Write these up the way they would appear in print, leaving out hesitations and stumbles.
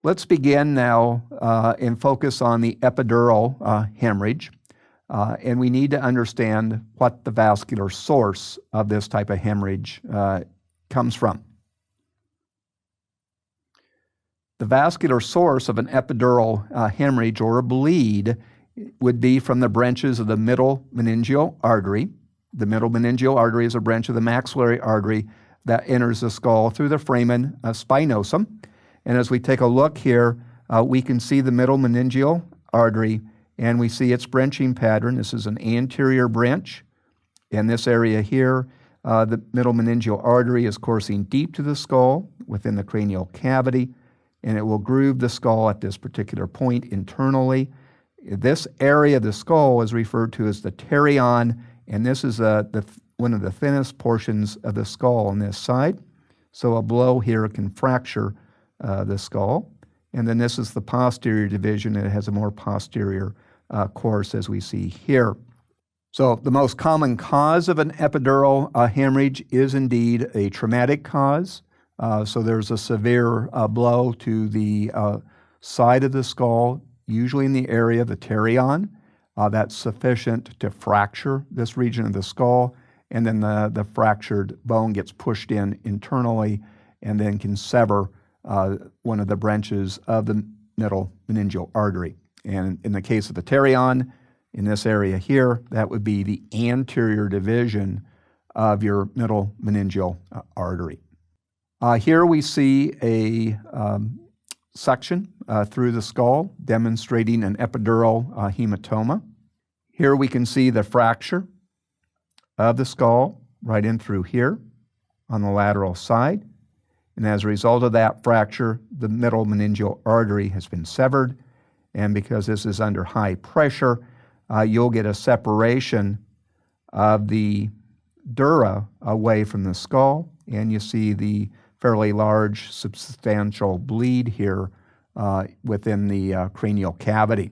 Let's begin now and focus on the epidural hemorrhage. And we need to understand what the vascular source of this type of hemorrhage comes from. The vascular source of an epidural hemorrhage or a bleed would be from the branches of the middle meningeal artery. The middle meningeal artery is a branch of the maxillary artery that enters the skull through the foramen spinosum. And as we take a look here, we can see the middle meningeal artery, and we see its branching pattern. This is an anterior branch. In this area here, the middle meningeal artery is coursing deep to the skull within the cranial cavity, and it will groove the skull at this particular point internally. This area of the skull is referred to as the pterion, and this is one of the thinnest portions of the skull on this side. So a blow here can fracture the skull. And then this is the posterior division, and it has a more posterior course as we see here. So the most common cause of an epidural hemorrhage is indeed a traumatic cause. So there's a severe blow to the side of the skull, usually in the area of the pterion. That's sufficient to fracture this region of the skull, and then the fractured bone gets pushed in internally and then can sever one of the branches of the middle meningeal artery. And in the case of the pterion, in this area here, that would be the anterior division of your middle meningeal artery. Here we see a section through the skull demonstrating an epidural hematoma. Here we can see the fracture of the skull right in through here on the lateral side. And as a result of that fracture, the middle meningeal artery has been severed. And because this is under high pressure, you'll get a separation of the dura away from the skull. And you see the fairly large, substantial bleed here within the cranial cavity.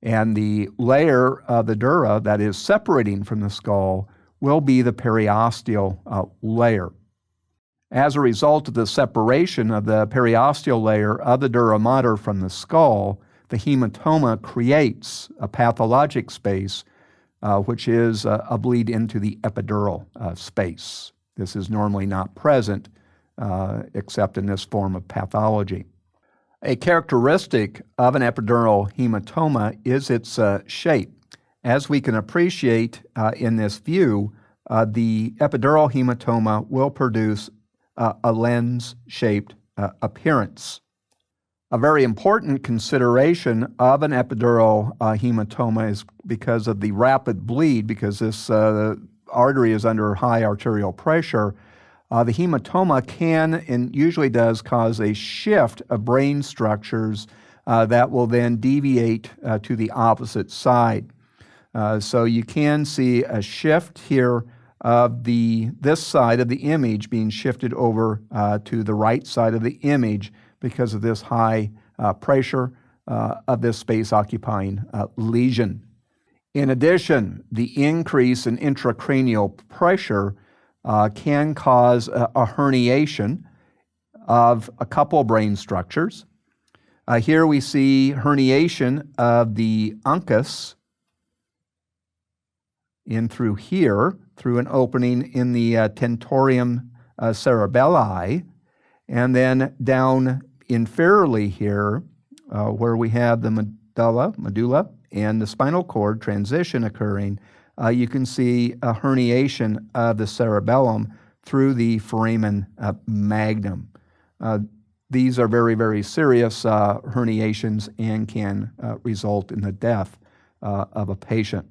And the layer of the dura that is separating from the skull will be the periosteal layer. As a result of the separation of the periosteal layer of the dura mater from the skull, the hematoma creates a pathologic space, which is a bleed into the epidural space. This is normally not present except in this form of pathology. A characteristic of an epidural hematoma is its shape. As we can appreciate in this view, the epidural hematoma will produce a lens-shaped appearance. A very important consideration of an epidural hematoma is because of the rapid bleed, because this artery is under high arterial pressure. The hematoma can and usually does cause a shift of brain structures that will then deviate to the opposite side. So you can see a shift here of this side of the image being shifted over to the right side of the image because of this high pressure of this space-occupying lesion. In addition, the increase in intracranial pressure can cause a herniation of a couple brain structures. Here we see herniation of the uncus in through here, through an opening in the tentorium cerebelli, and then down inferiorly here, where we have the medulla, and the spinal cord transition occurring, you can see a herniation of the cerebellum through the foramen magnum. These are very, very serious herniations and can result in the death of a patient.